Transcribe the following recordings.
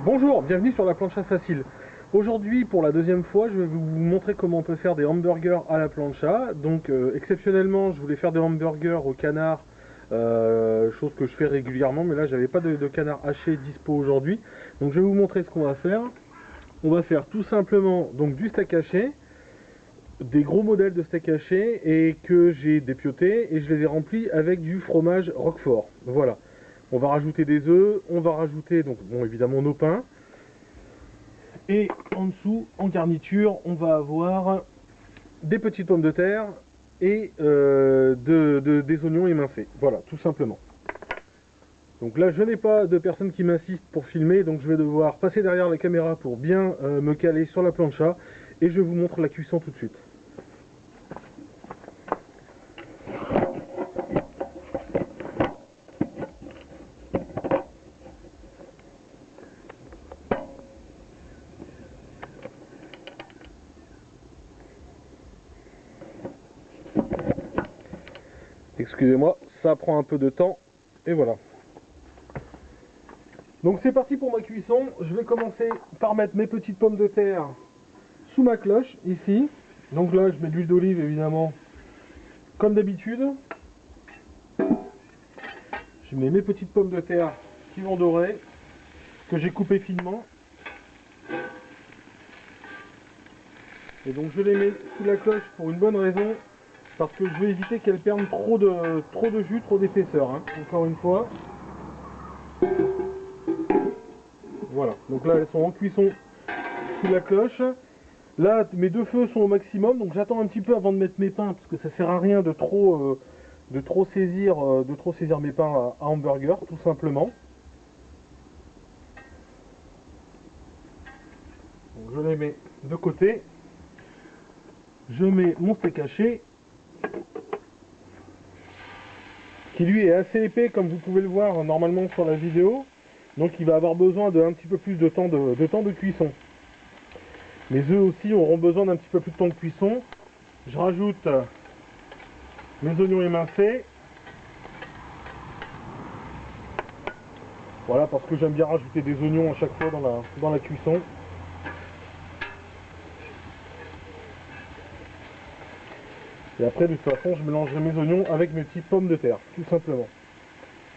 Bonjour, bienvenue sur la plancha facile. Aujourd'hui, pour la deuxième fois, je vais vous montrer comment on peut faire des hamburgers à la plancha. Donc, exceptionnellement, je voulais faire des hamburgers au canard, chose que je fais régulièrement, mais là, j'avais pas de canard haché dispo aujourd'hui. Donc, je vais vous montrer ce qu'on va faire. On va faire tout simplement donc du steak haché, des gros modèles de steak haché et que j'ai dépioté et je les ai remplis avec du fromage Roquefort. Voilà. On va rajouter des œufs, on va rajouter donc bon évidemment nos pains. Et en dessous, en garniture, on va avoir des petites pommes de terre et des oignons émincés. Voilà, tout simplement. Donc là, je n'ai pas de personne qui m'assiste pour filmer, donc je vais devoir passer derrière la caméra pour bien me caler sur la plancha. Et je vous montre la cuisson tout de suite. Excusez-moi, ça prend un peu de temps. Et voilà. Donc c'est parti pour ma cuisson. Je vais commencer par mettre mes petites pommes de terre sous ma cloche, ici. Donc là, je mets de l'huile d'olive, évidemment, comme d'habitude. Je mets mes petites pommes de terre qui vont dorer, que j'ai coupées finement. Et donc je les mets sous la cloche pour une bonne raison, parce que je veux éviter qu'elles perdent trop de jus, trop d'épaisseur, hein. Encore une fois. Voilà, donc là elles sont en cuisson sous la cloche. Là mes deux feux sont au maximum, donc j'attends un petit peu avant de mettre mes pains, parce que ça sert à rien de trop saisir mes pains à hamburger, tout simplement. Donc je les mets de côté. Je mets mon steak haché, qui lui est assez épais comme vous pouvez le voir normalement sur la vidéo, donc il va avoir besoin d'un petit peu plus de temps de cuisson. Les œufs aussi auront besoin d'un petit peu plus de temps de cuisson. Je rajoute mes oignons émincés, voilà, parce que j'aime bien rajouter des oignons à chaque fois dans la cuisson. Et après de toute façon je mélangerai mes oignons avec mes petites pommes de terre, tout simplement.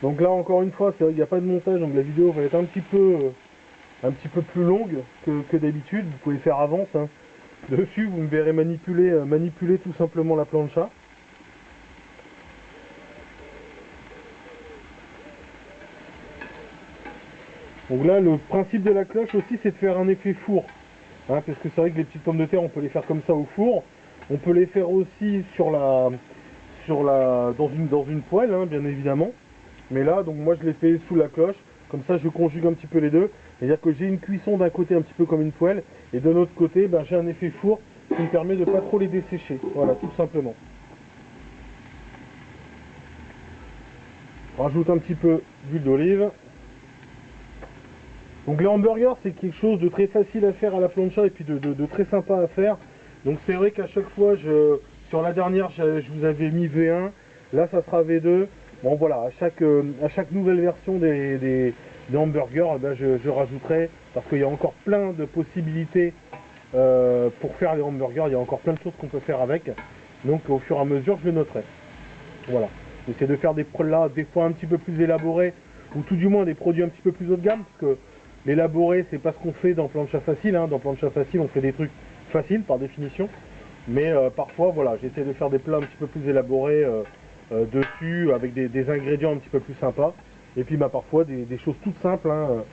Donc là encore une fois, c'est vrai qu'il n'y a pas de montage, donc la vidéo va être un petit peu plus longue que d'habitude. Vous pouvez faire avance, hein. Dessus vous me verrez manipuler tout simplement la plancha. Donc là le principe de la cloche aussi, c'est de faire un effet four, hein, parce que c'est vrai que les petites pommes de terre on peut les faire comme ça au four. On peut les faire aussi dans une poêle, hein, bien évidemment. Mais là, donc moi je les fais sous la cloche, comme ça je conjugue un petit peu les deux. C'est-à-dire que j'ai une cuisson d'un côté un petit peu comme une poêle, et de l'autre côté, ben, j'ai un effet four qui me permet de pas trop les dessécher. Voilà, tout simplement. Rajoute un petit peu d'huile d'olive. Donc les hamburgers, c'est quelque chose de très facile à faire à la plancha et puis de très sympa à faire. Donc c'est vrai qu'à chaque fois, sur la dernière, je vous avais mis V1, là ça sera V2. Bon voilà, à chaque nouvelle version des hamburgers, ben, je rajouterai, parce qu'il y a encore plein de possibilités pour faire les hamburgers, il y a encore plein de choses qu'on peut faire avec. Donc au fur et à mesure, je le noterai. Voilà. J'essaie de faire des plats des fois un petit peu plus élaborés, ou tout du moins des produits un petit peu plus haut de gamme, parce que l'élaboré, c'est pas ce qu'on fait dans plancha facile, hein. Dans plancha facile, on fait des trucs faciles par définition. Mais parfois, voilà, j'essaie de faire des plats un petit peu plus élaborés dessus, avec des ingrédients un petit peu plus sympas. Et puis bah, parfois des choses toutes simples, hein,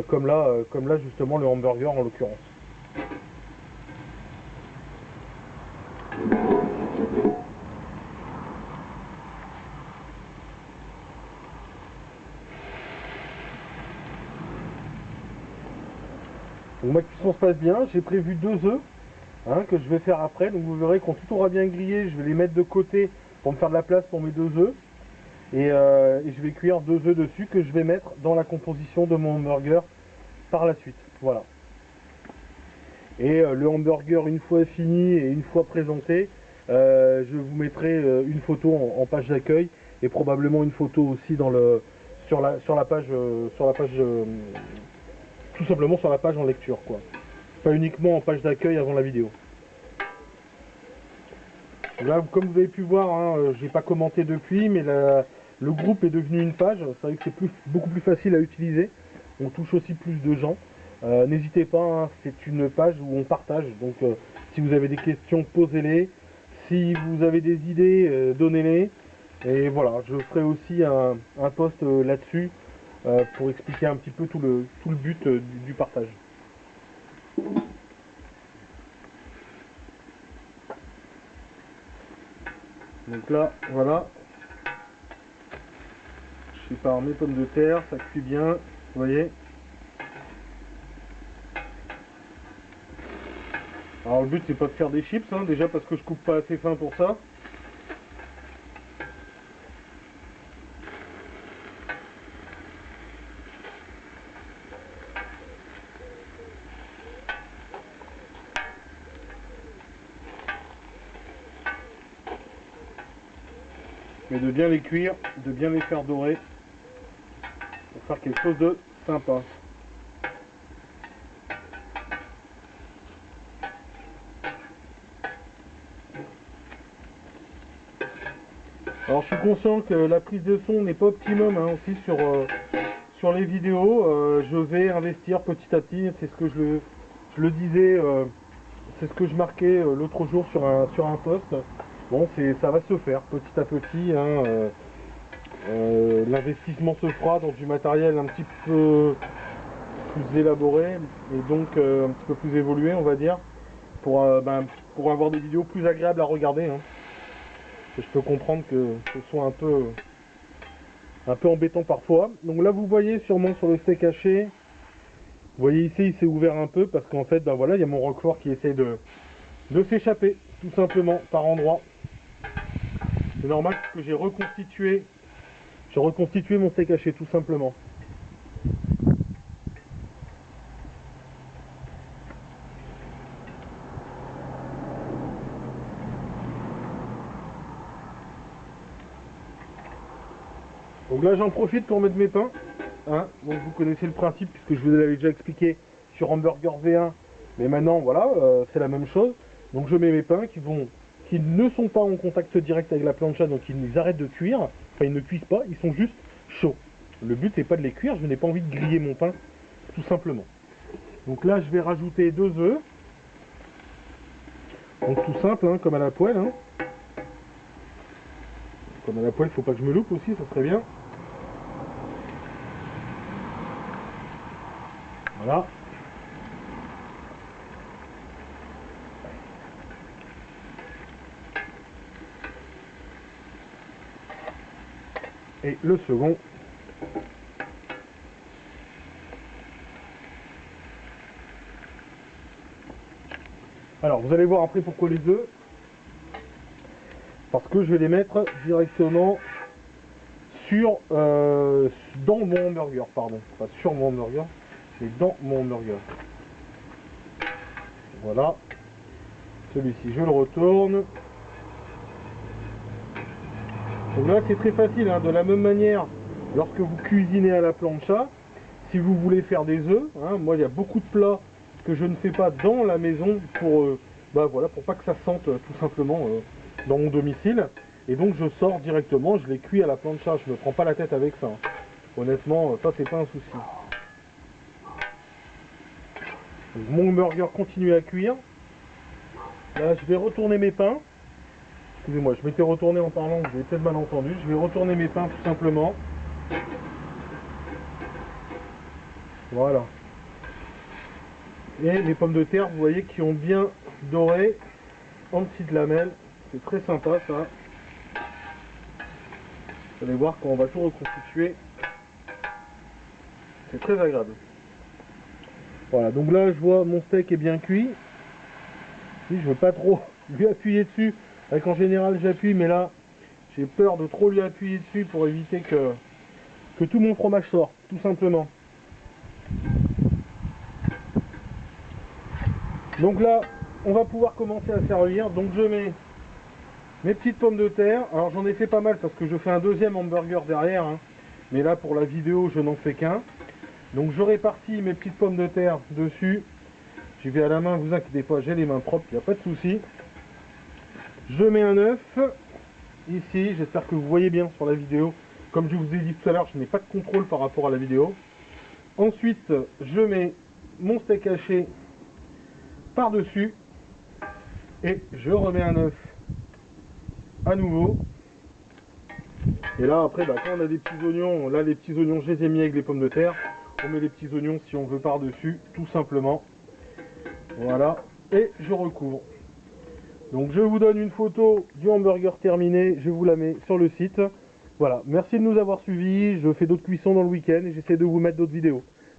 comme là justement le hamburger en l'occurrence. Donc ma cuisson se passe bien, j'ai prévu 2 œufs, hein, que je vais faire après. Donc vous verrez quand tout aura bien grillé, je vais les mettre de côté pour me faire de la place pour mes 2 œufs. Et je vais cuire 2 œufs dessus que je vais mettre dans la composition de mon hamburger par la suite. Voilà. Et le hamburger, une fois fini et une fois présenté, je vous mettrai une photo en page d'accueil et probablement une photo aussi sur la page tout simplement sur la page en lecture, quoi. Pas uniquement en page d'accueil avant la vidéo. Là, comme vous avez pu voir, hein, j'ai pas commenté depuis, mais le groupe est devenu une page. C'est vrai que c'est beaucoup plus facile à utiliser. On touche aussi plus de gens. N'hésitez pas, hein, c'est une page où on partage. Donc, si vous avez des questions, posez-les. Si vous avez des idées, donnez-les. Et voilà, je ferai aussi un post là-dessus pour expliquer un petit peu tout le but du partage. Donc là, voilà. Je sépare mes pommes de terre, ça cuit bien, vous voyez. Alors le but c'est pas de faire des chips, hein, déjà parce que je coupe pas assez fin pour ça. Mais de bien les cuire, de bien les faire dorer, pour faire quelque chose de sympa. Alors je suis conscient que la prise de son n'est pas optimum, hein, aussi sur les vidéos. Je vais investir petit à petit, c'est ce que je le disais, c'est ce que je marquais l'autre jour sur un post. Bon, ça va se faire petit à petit, hein, l'investissement se fera dans du matériel un petit peu plus élaboré et donc un petit peu plus évolué, on va dire, pour avoir des vidéos plus agréables à regarder, hein. Je peux comprendre que ce soit un peu embêtant parfois. Donc là vous voyez sûrement sur le steak haché, vous voyez ici il s'est ouvert un peu parce qu'en fait ben voilà, il y a mon roquefort qui essaie de s'échapper tout simplement par endroits. C'est normal que j'ai reconstitué mon steak haché tout simplement. Donc là j'en profite pour mettre mes pains, hein. Donc vous connaissez le principe puisque je vous l'avais déjà expliqué sur Hamburger V1, mais maintenant voilà, c'est la même chose. Donc je mets mes pains qui ne sont pas en contact direct avec la plancha, donc ils arrêtent de cuire, enfin ils ne cuisent pas, ils sont juste chauds. Le but c'est pas de les cuire, je n'ai pas envie de griller mon pain, tout simplement. Donc là je vais rajouter 2 œufs, donc tout simple, hein, comme à la poêle, hein. Comme à la poêle, il faut pas que je me loupe aussi, ça serait bien. Voilà. Et le second. Alors vous allez voir après pourquoi les œufs. Parce que je vais les mettre directement dans mon hamburger, pardon. Pas sur mon hamburger, mais dans mon hamburger. Voilà. Celui-ci, je le retourne. Donc là, c'est très facile, hein. De la même manière, lorsque vous cuisinez à la plancha, si vous voulez faire des œufs, hein, moi, il y a beaucoup de plats que je ne fais pas dans la maison pour pas que ça sente tout simplement dans mon domicile. Et donc, je sors directement, je les cuis à la plancha. Je ne me prends pas la tête avec ça. Honnêtement, ça, c'est pas un souci. Donc, mon burger continue à cuire. Là, je vais retourner mes pains. Excusez-moi, je m'étais retourné en parlant, vous avez peut-être mal entendu. Je vais retourner mes pains tout simplement. Voilà. Et les pommes de terre, vous voyez, qui ont bien doré en petites lamelles. C'est très sympa ça. Vous allez voir quand on va tout reconstituer. C'est très agréable. Voilà, donc là je vois mon steak est bien cuit. Si je veux pas trop lui appuyer dessus, avec en général j'appuie, mais là j'ai peur de trop lui appuyer dessus pour éviter que tout mon fromage sorte, tout simplement. Donc là, on va pouvoir commencer à servir. Donc je mets mes petites pommes de terre. Alors j'en ai fait pas mal parce que je fais un deuxième hamburger derrière, hein. Mais là pour la vidéo je n'en fais qu'un. Donc je répartis mes petites pommes de terre dessus. J'y vais à la main, vous inquiétez pas, j'ai les mains propres, il n'y a pas de souci. Je mets un œuf ici, j'espère que vous voyez bien sur la vidéo. Comme je vous ai dit tout à l'heure, je n'ai pas de contrôle par rapport à la vidéo. Ensuite, je mets mon steak haché par-dessus et je remets un œuf à nouveau. Et là, après, quand on a des petits oignons, là, les petits oignons, je les ai mis avec les pommes de terre. On met les petits oignons si on veut par-dessus, tout simplement. Voilà, et je recouvre. Donc je vous donne une photo du hamburger terminé, je vous la mets sur le site. Voilà, merci de nous avoir suivis, je fais d'autres cuissons dans le week-end et j'essaie de vous mettre d'autres vidéos.